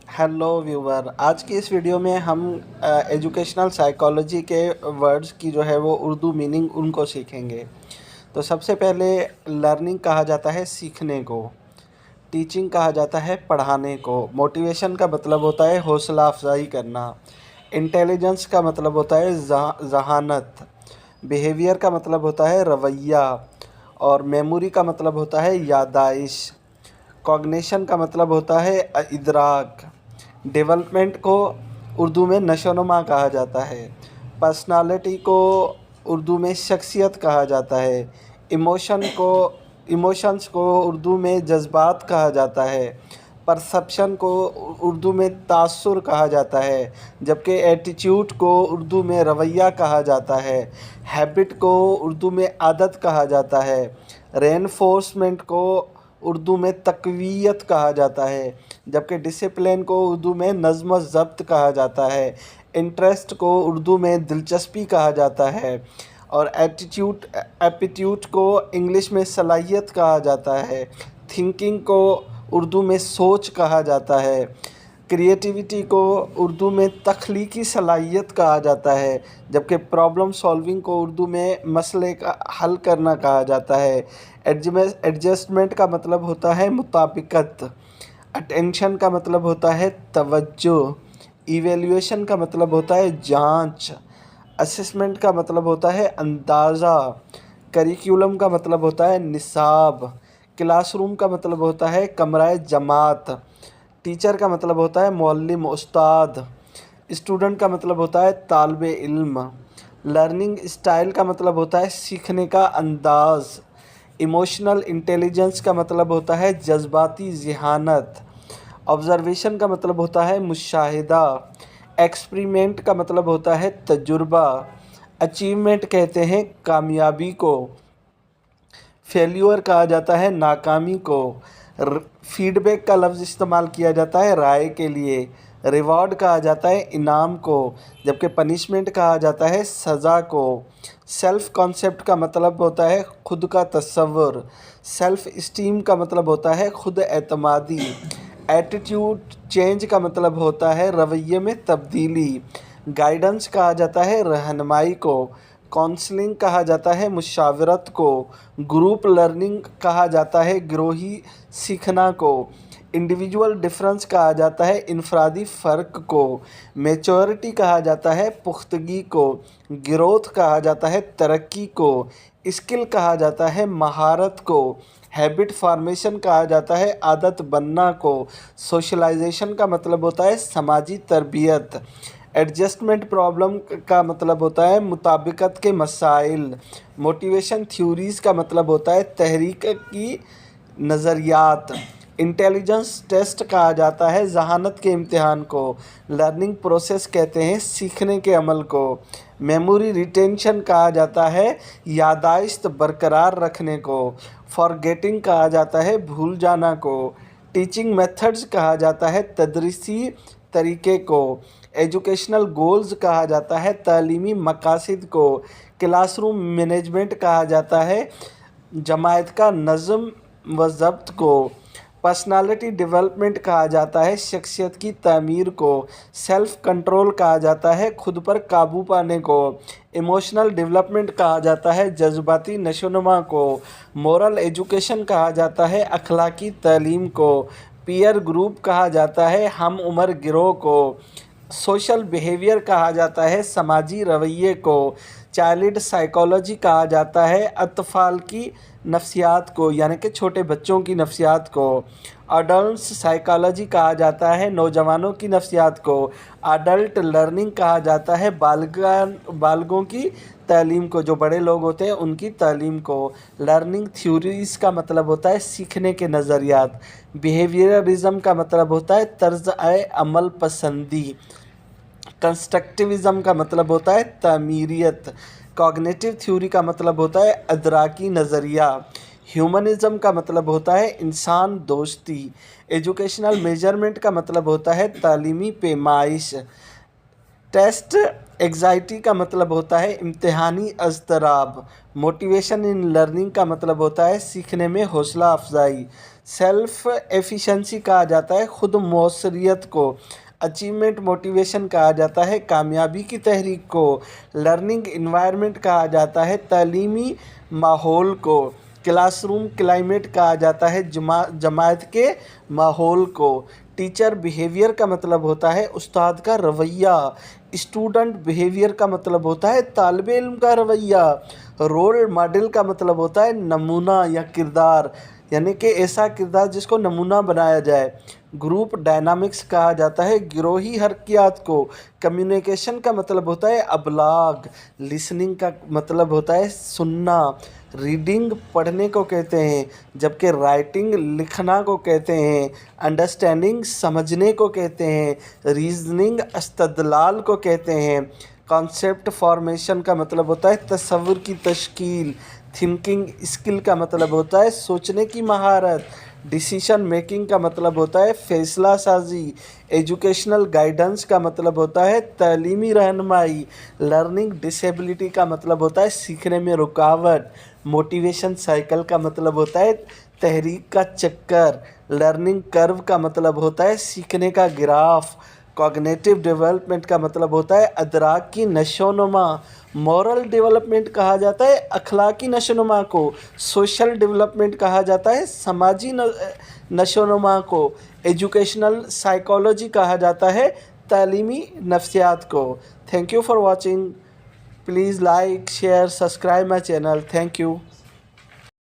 Hello viewer, आज की इस वीडियो में हम एजुकेशनल साइकोलॉजी के वर्ड्स की जो है वो उर्दू मीनिंग उनको सीखेंगे। तो सबसे पहले लर्निंग कहा जाता है सीखने को, टीचिंग कहा जाता है पढ़ाने को, मोटिवेशन का मतलब होता है हौसला अफजाई करना, इंटेलिजेंस का मतलब होता है जहानत, बिहेवियर का मतलब होता है रवैया और मेमोरी का मतलब होता है यादाइश, कॉग्निशन का मतलब होता है इदराक, डेवलपमेंट को उर्दू में नशोनुमा कहा जाता है, पर्सनालिटी को उर्दू में शख्सियत कहा जाता है, इमोशंस को उर्दू में जज्बात कहा जाता है, परसेप्शन को उर्दू में तासुर कहा जाता है, जबकि एटीट्यूड को उर्दू में रवैया कहा जाता है, हैबिट को उर्दू में आदत कहा जाता है, रेनफोर्समेंट को उर्दू में तक़वियत कहा जाता है, जबकि डिसिप्लिन को उर्दू में नज़्म व ज़ब्त कहा जाता है, इंटरेस्ट को उर्दू में दिलचस्पी कहा जाता है और एप्टीट्यूड को इंग्लिश में सलाहियत कहा जाता है, थिंकिंग को उर्दू में सोच कहा जाता है, क्रिएटिविटी को उर्दू में तख्लीकी सलाहियत कहा जाता है, जबकि प्रॉब्लम सॉल्विंग को उर्दू में मसले का हल करना कहा जाता है, एडजस्टमेंट का मतलब होता है मुताबिकत, अटेंशन का मतलब होता है तवज्जो, इवैल्यूएशन का मतलब होता है जांच, असेसमेंट का मतलब होता है अंदाज़ा, करिकुलम का मतलब होता है निसाब, क्लासरूम का मतलब होता है कमरा जमात, टीचर का मतलब होता है मुअल्लिम उस्ताद, स्टूडेंट का मतलब होता है तालिबे इल्म, लर्निंग स्टाइल का मतलब होता है सीखने का अंदाज़, इमोशनल इंटेलिजेंस का मतलब होता है जज्बाती ज़हानत, ऑब्ज़र्वेशन का मतलब होता है मुशाहिदा, एक्सपेरिमेंट का मतलब होता है तजुर्बा, अचीवमेंट कहते हैं कामयाबी को, फेल्यूर कहा जाता है नाकामी को, फीडबैक का लफ्ज़ इस्तेमाल किया जाता है राय के लिए, रिवॉर्ड कहा जाता है इनाम को, जबकि पनिशमेंट कहा जाता है सज़ा को, सेल्फ़ कॉन्सेप्ट का मतलब होता है खुद का तसव्वुर, सेल्फ़ इस्टीम का मतलब होता है खुद एतमादी, एटीट्यूड चेंज का मतलब होता है रवैये में तब्दीली, गाइडेंस कहा जाता है रहनुमाई को, काउंसलिंग कहा जाता है मुशावरत को, ग्रुप लर्निंग कहा जाता है गिरोही सीखना को, इंडिविजुअल डिफरेंस कहा जाता है इनफरादी फ़र्क को, मैच्योरिटी कहा जाता है पुख्तगी को, ग्रोथ कहा जाता है तरक्की को, स्किल कहा जाता है महारत को, हैबिट फॉर्मेशन कहा जाता है आदत बनना को, सोशलाइजेशन का मतलब होता है समाजी तरबियत, एडजस्टमेंट प्रॉब्लम का मतलब होता है मुताबिकत के मसाइल, मोटिवेशन थ्योरीज़ का मतलब होता है तहरीक की नज़रियात, इंटेलिजेंस टेस्ट कहा जाता है जहानत के इम्तिहान को, लर्निंग प्रोसेस कहते हैं सीखने के अमल को, मेमोरी रिटेंशन कहा जाता है यादाश्त बरकरार रखने को, फॉरगेटिंग कहा जाता है भूल जाना को, टीचिंग मेथड्स कहा जाता है तदरीसी तरीके को, एजुकेशनल गोल्स कहा जाता है तालीमी मकासद को, क्लासरूम मैनेजमेंट कहा जाता है जमायत का नज़म व ज़ब्त को, पर्सनालिटी डेवलपमेंट कहा जाता है शख्सियत की तामीर को, सेल्फ़ कंट्रोल कहा जाता है खुद पर काबू पाने को, इमोशनल डेवलपमेंट कहा जाता है जज्बाती नशोनुमा को, मोरल एजुकेशन कहा जाता है अखलाकी तालीम को, पीयर ग्रुप कहा जाता है हम उम्र गिरोह को, सोशल बिहेवियर कहा जाता है समाजी रवैये को, चाइल्ड साइकोलॉजी कहा जाता है अतफ़ाल की नफ्सियात को यानी कि छोटे बच्चों की नफ्सियात को, अडल्ट साइकोलॉजी कहा जाता है नौजवानों की नफ्सियात को, अडल्ट लर्निंग कहा जाता है बालगों की तालीम को, जो बड़े लोग होते हैं उनकी तालीम को, लर्निंग थ्योरीज़ का मतलब होता है सीखने के नज़रियात, बिहेवियरिज़म का मतलब होता है तर्ज़ अमल पसंदी, कंस्ट्रक्टिविज़म का मतलब होता है तामीरियत, कॉग्निटिव थ्योरी का मतलब होता है अदराकी नज़रिया, ह्यूमनिज़म का मतलब होता है इंसान दोस्ती, एजुकेशनल मेजरमेंट का मतलब होता है तालीमी पैमाइश, टेस्ट एग्जाइटी का मतलब होता है इम्तिहानी अज़तराब, मोटिवेशन इन लर्निंग का मतलब होता है सीखने में हौसला अफजाई, सेल्फ एफिशिएंसी कहा जाता है खुद मौसरियत को। अचीवमेंट मोटिवेशन कहा जाता है कामयाबी की तहरीक को। लर्निंग इन्वायरमेंट कहा जाता है तालीमी माहौल को। क्लासरूम क्लाइमेट कहा जाता है जमात के माहौल को। टीचर बिहेवियर का मतलब होता है उस्ताद का रवैया। स्टूडेंट बिहेवियर का मतलब होता है तालिब इल्म का रवैया। रोल मॉडल का मतलब होता है नमूना या किरदार, यानी कि ऐसा किरदार जिसको नमूना बनाया जाए। ग्रुप डायनामिक्स कहा जाता है गिरोही हरकियात को। कम्युनिकेशन का मतलब होता है अबलाग। लिसनिंग का मतलब होता है सुनना। रीडिंग पढ़ने को कहते हैं, जबकि राइटिंग लिखना को कहते हैं। अंडरस्टैंडिंग समझने को कहते हैं। रीजनिंग इस्तदलाल को कहते हैं। कॉन्सेप्ट फॉर्मेशन का मतलब होता है तसव्वुर की तश्कील। थिंकिंग स्किल का मतलब होता है सोचने की महारत। डिसीशन मेकिंग का मतलब होता है फ़ैसला साजी। एजुकेशनल गाइडेंस का मतलब होता है तालीमी रहनुमाई। लर्निंग डिसेबिलिटी का मतलब होता है सीखने में रुकावट। मोटिवेशन साइकिल का मतलब होता है तहरीक का चक्कर। लर्निंग कर्व का मतलब होता है सीखने का ग्राफ। कॉग्निटिव डेवलपमेंट का मतलब होता है अदराक की नशोनुमा। मॉरल डेवलपमेंट कहा जाता है अखलाकी नशोनुमा को। सोशल डेवलपमेंट कहा जाता है समाजी नशोनुमा को। एजुकेशनल साइकोलॉजी कहा जाता है तालीमी नफ्सियात को। Thank you for watching. Please like share subscribe my channel. Thank you.